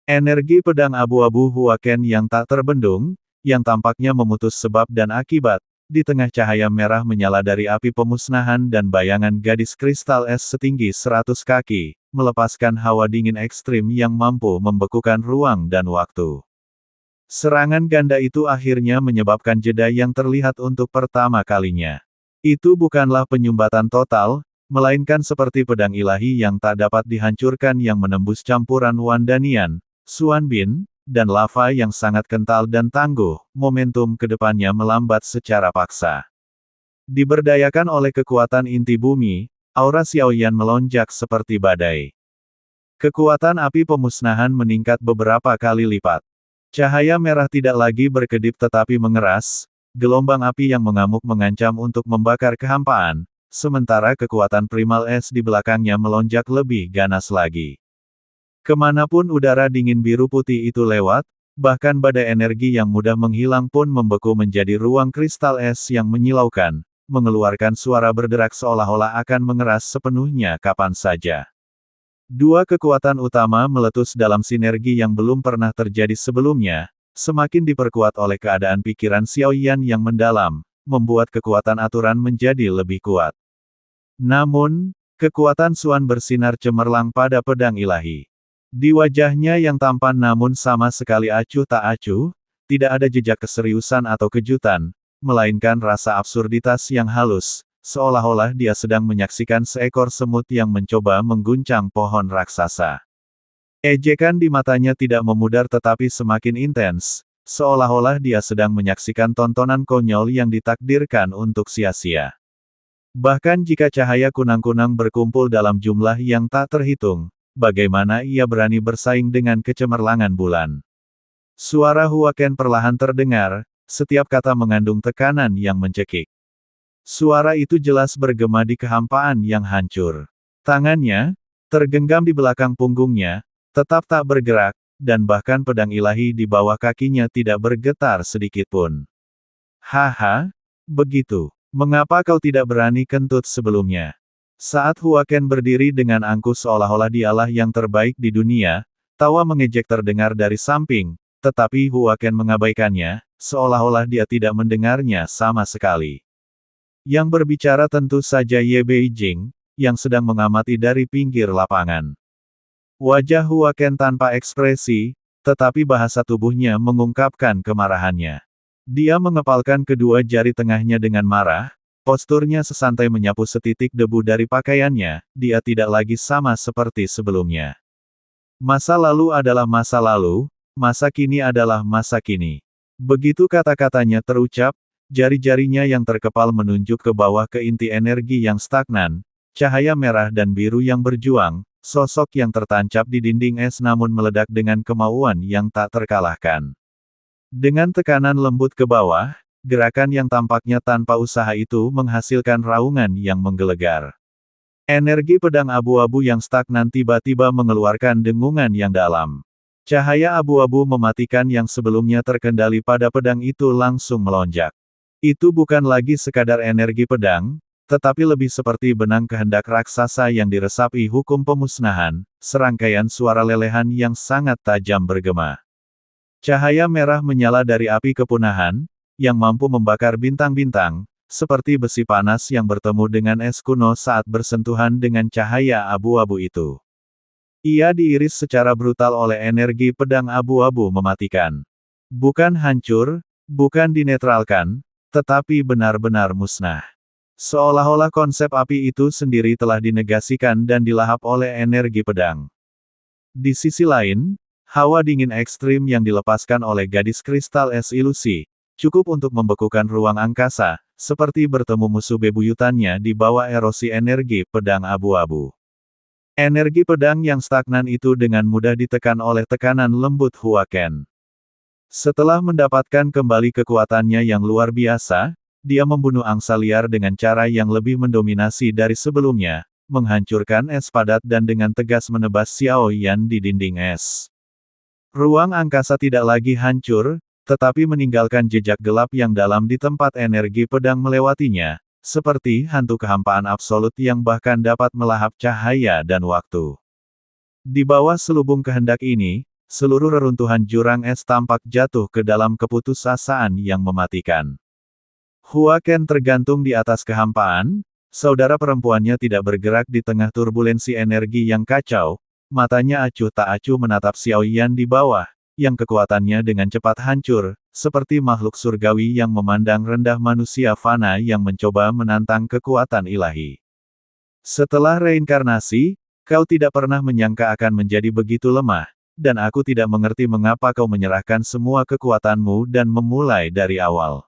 Energi pedang abu-abu Huaken yang tak terbendung, yang tampaknya memutus sebab dan akibat, di tengah cahaya merah menyala dari api pemusnahan dan bayangan gadis kristal es setinggi 100 kaki, melepaskan hawa dingin ekstrim yang mampu membekukan ruang dan waktu. Serangan ganda itu akhirnya menyebabkan jeda yang terlihat untuk pertama kalinya. Itu bukanlah penyumbatan total, melainkan seperti pedang ilahi yang tak dapat dihancurkan yang menembus campuran Wandanian, Xuanbin, dan lava yang sangat kental dan tangguh, momentum kedepannya melambat secara paksa. Diberdayakan oleh kekuatan inti bumi, aura Xiaoyan melonjak seperti badai. Kekuatan api pemusnahan meningkat beberapa kali lipat. Cahaya merah tidak lagi berkedip tetapi mengeras, gelombang api yang mengamuk mengancam untuk membakar kehampaan, sementara kekuatan primal es di belakangnya melonjak lebih ganas lagi. Kemanapun udara dingin biru putih itu lewat, bahkan badai energi yang mudah menghilang pun membeku menjadi ruang kristal es yang menyilaukan, mengeluarkan suara berderak seolah-olah akan mengeras sepenuhnya kapan saja. Dua kekuatan utama meletus dalam sinergi yang belum pernah terjadi sebelumnya, semakin diperkuat oleh keadaan pikiran Xiaoyan yang mendalam, membuat kekuatan aturan menjadi lebih kuat. Namun, kekuatan Xuan bersinar cemerlang pada pedang ilahi. Di wajahnya yang tampan namun sama sekali acuh tak acuh, tidak ada jejak keseriusan atau kejutan, melainkan rasa absurditas yang halus, seolah-olah dia sedang menyaksikan seekor semut yang mencoba mengguncang pohon raksasa. Ejekan di matanya tidak memudar tetapi semakin intens, seolah-olah dia sedang menyaksikan tontonan konyol yang ditakdirkan untuk sia-sia. Bahkan jika cahaya kunang-kunang berkumpul dalam jumlah yang tak terhitung, bagaimana ia berani bersaing dengan kecemerlangan bulan? Suara Huaken perlahan terdengar, setiap kata mengandung tekanan yang mencekik. Suara itu jelas bergema di kehampaan yang hancur. Tangannya, tergenggam di belakang punggungnya, tetap tak bergerak, dan bahkan pedang ilahi di bawah kakinya tidak bergetar sedikitpun. Haha, begitu. Mengapa kau tidak berani kentut sebelumnya? Saat Huaken berdiri dengan angkuh seolah-olah dialah yang terbaik di dunia, tawa mengejek terdengar dari samping, tetapi Huaken mengabaikannya, seolah-olah dia tidak mendengarnya sama sekali. Yang berbicara tentu saja Ye Beijing, yang sedang mengamati dari pinggir lapangan. Wajah Huaken tanpa ekspresi, tetapi bahasa tubuhnya mengungkapkan kemarahannya. Dia mengepalkan kedua jari tengahnya dengan marah, posturnya sesantai menyapu setitik debu dari pakaiannya, dia tidak lagi sama seperti sebelumnya. Masa lalu adalah masa lalu, masa kini adalah masa kini. Begitu kata-katanya terucap, jari-jarinya yang terkepal menunjuk ke bawah ke inti energi yang stagnan, cahaya merah dan biru yang berjuang, sosok yang tertancap di dinding es namun meledak dengan kemauan yang tak terkalahkan. Dengan tekanan lembut ke bawah, gerakan yang tampaknya tanpa usaha itu menghasilkan raungan yang menggelegar. Energi pedang abu-abu yang stagnan tiba-tiba mengeluarkan dengungan yang dalam. Cahaya abu-abu mematikan yang sebelumnya terkendali pada pedang itu langsung melonjak. Itu bukan lagi sekadar energi pedang, tetapi lebih seperti benang kehendak raksasa yang diresapi hukum pemusnahan, serangkaian suara lelehan yang sangat tajam bergema. Cahaya merah menyala dari api kepunahan, yang mampu membakar bintang-bintang, seperti besi panas yang bertemu dengan es kuno saat bersentuhan dengan cahaya abu-abu itu. Ia diiris secara brutal oleh energi pedang abu-abu mematikan. Bukan hancur, bukan dinetralkan, tetapi benar-benar musnah. Seolah-olah konsep api itu sendiri telah dinegasikan dan dilahap oleh energi pedang. Di sisi lain, hawa dingin ekstrim yang dilepaskan oleh gadis kristal es ilusi, cukup untuk membekukan ruang angkasa, seperti bertemu musuh bebuyutannya di bawah erosi energi pedang abu-abu. Energi pedang yang stagnan itu dengan mudah ditekan oleh tekanan lembut Huaken. Setelah mendapatkan kembali kekuatannya yang luar biasa, dia membunuh angsa liar dengan cara yang lebih mendominasi dari sebelumnya, menghancurkan es padat dan dengan tegas menebas Xiaoyan di dinding es. Ruang angkasa tidak lagi hancur, tetapi meninggalkan jejak gelap yang dalam di tempat energi pedang melewatinya, seperti hantu kehampaan absolut yang bahkan dapat melahap cahaya dan waktu. Di bawah selubung kehendak ini, seluruh reruntuhan jurang es tampak jatuh ke dalam keputusasaan yang mematikan. Hua Ken tergantung di atas kehampaan, saudara perempuannya tidak bergerak di tengah turbulensi energi yang kacau, matanya acuh tak acuh menatap Xiao Yan di bawah, yang kekuatannya dengan cepat hancur, seperti makhluk surgawi yang memandang rendah manusia fana yang mencoba menantang kekuatan ilahi. Setelah reinkarnasi, kau tidak pernah menyangka akan menjadi begitu lemah, dan aku tidak mengerti mengapa kau menyerahkan semua kekuatanmu dan memulai dari awal.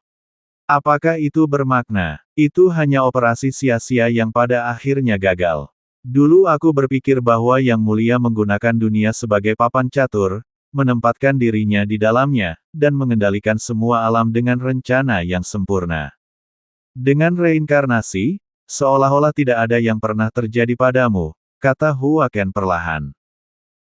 Apakah itu bermakna? Itu hanya operasi sia-sia yang pada akhirnya gagal. Dulu aku berpikir bahwa Yang Mulia menggunakan dunia sebagai papan catur, menempatkan dirinya di dalamnya, dan mengendalikan semua alam dengan rencana yang sempurna. Dengan reinkarnasi, seolah-olah tidak ada yang pernah terjadi padamu, kata Hua Ken perlahan.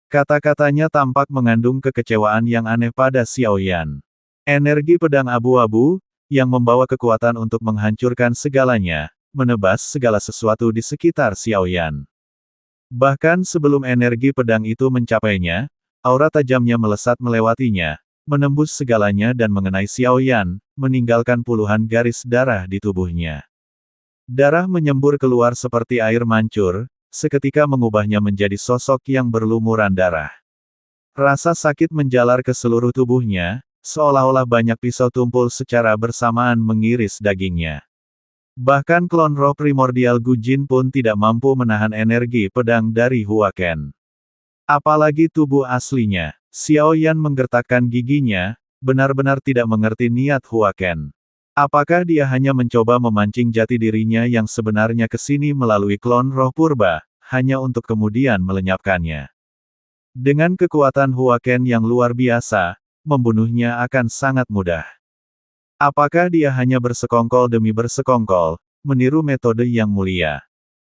Kata-katanya tampak mengandung kekecewaan yang aneh pada Xiao Yan. Energi pedang abu-abu, yang membawa kekuatan untuk menghancurkan segalanya, menebas segala sesuatu di sekitar Xiao Yan. Bahkan sebelum energi pedang itu mencapainya, aura tajamnya melesat melewatinya, menembus segalanya dan mengenai Xiao Yan, meninggalkan puluhan garis darah di tubuhnya. Darah menyembur keluar seperti air mancur, seketika mengubahnya menjadi sosok yang berlumuran darah. Rasa sakit menjalar ke seluruh tubuhnya, seolah-olah banyak pisau tumpul secara bersamaan mengiris dagingnya. Bahkan klon roh primordial Gu Jin pun tidak mampu menahan energi pedang dari Hua Ken. Apalagi tubuh aslinya. Xiao Yan menggertakkan giginya, benar-benar tidak mengerti niat Hua Ken. Apakah dia hanya mencoba memancing jati dirinya yang sebenarnya ke sini melalui klon roh purba, hanya untuk kemudian melenyapkannya? Dengan kekuatan Hua Ken yang luar biasa, membunuhnya akan sangat mudah. Apakah dia hanya bersekongkol demi bersekongkol, meniru metode Yang Mulia?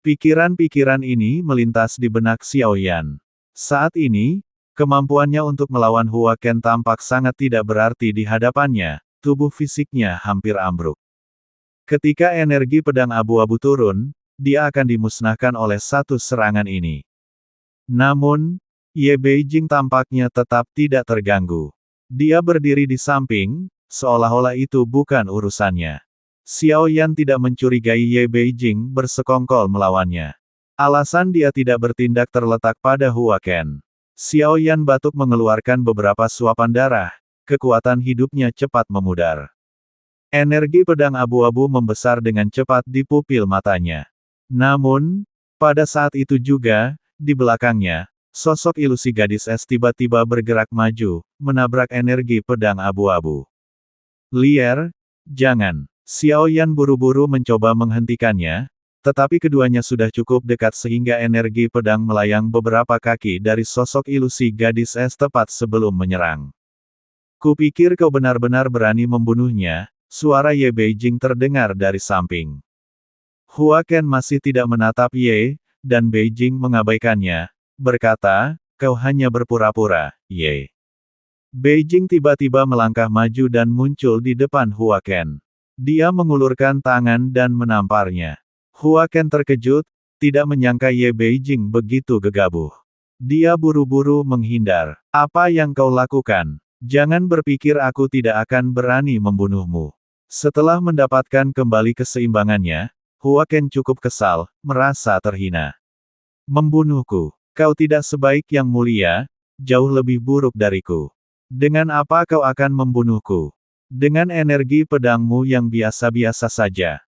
Pikiran-pikiran ini melintas di benak Xiao Yan. Saat ini, kemampuannya untuk melawan Hua Ken tampak sangat tidak berarti di hadapannya, tubuh fisiknya hampir ambruk. Ketika energi pedang abu-abu turun, dia akan dimusnahkan oleh satu serangan ini. Namun, Ye Beijing tampaknya tetap tidak terganggu. Dia berdiri di samping, seolah-olah itu bukan urusannya. Xiao Yan tidak mencurigai Ye Beijing bersekongkol melawannya. Alasan dia tidak bertindak terletak pada Hua Ken. Xiao Yan batuk mengeluarkan beberapa suapan darah, kekuatan hidupnya cepat memudar. Energi pedang abu-abu membesar dengan cepat di pupil matanya. Namun, pada saat itu juga, di belakangnya, sosok ilusi gadis es tiba-tiba bergerak maju, menabrak energi pedang abu-abu. Liar, jangan. Xiao Yan buru-buru mencoba menghentikannya, tetapi keduanya sudah cukup dekat sehingga energi pedang melayang beberapa kaki dari sosok ilusi gadis es tepat sebelum menyerang. Kupikir kau benar-benar berani membunuhnya, suara Ye Beijing terdengar dari samping. Hua Ken masih tidak menatap Ye, dan Beijing mengabaikannya, berkata, kau hanya berpura-pura, Ye. Beijing tiba-tiba melangkah maju dan muncul di depan Hua Ken. Dia mengulurkan tangan dan menamparnya. Hua Ken terkejut, tidak menyangka Ye Beijing begitu gegabah. Dia buru-buru menghindar. Apa yang kau lakukan? Jangan berpikir aku tidak akan berani membunuhmu. Setelah mendapatkan kembali keseimbangannya, Hua Ken cukup kesal, merasa terhina. Membunuhku. Kau tidak sebaik Yang Mulia, jauh lebih buruk dariku. Dengan apa kau akan membunuhku? Dengan energi pedangmu yang biasa-biasa saja.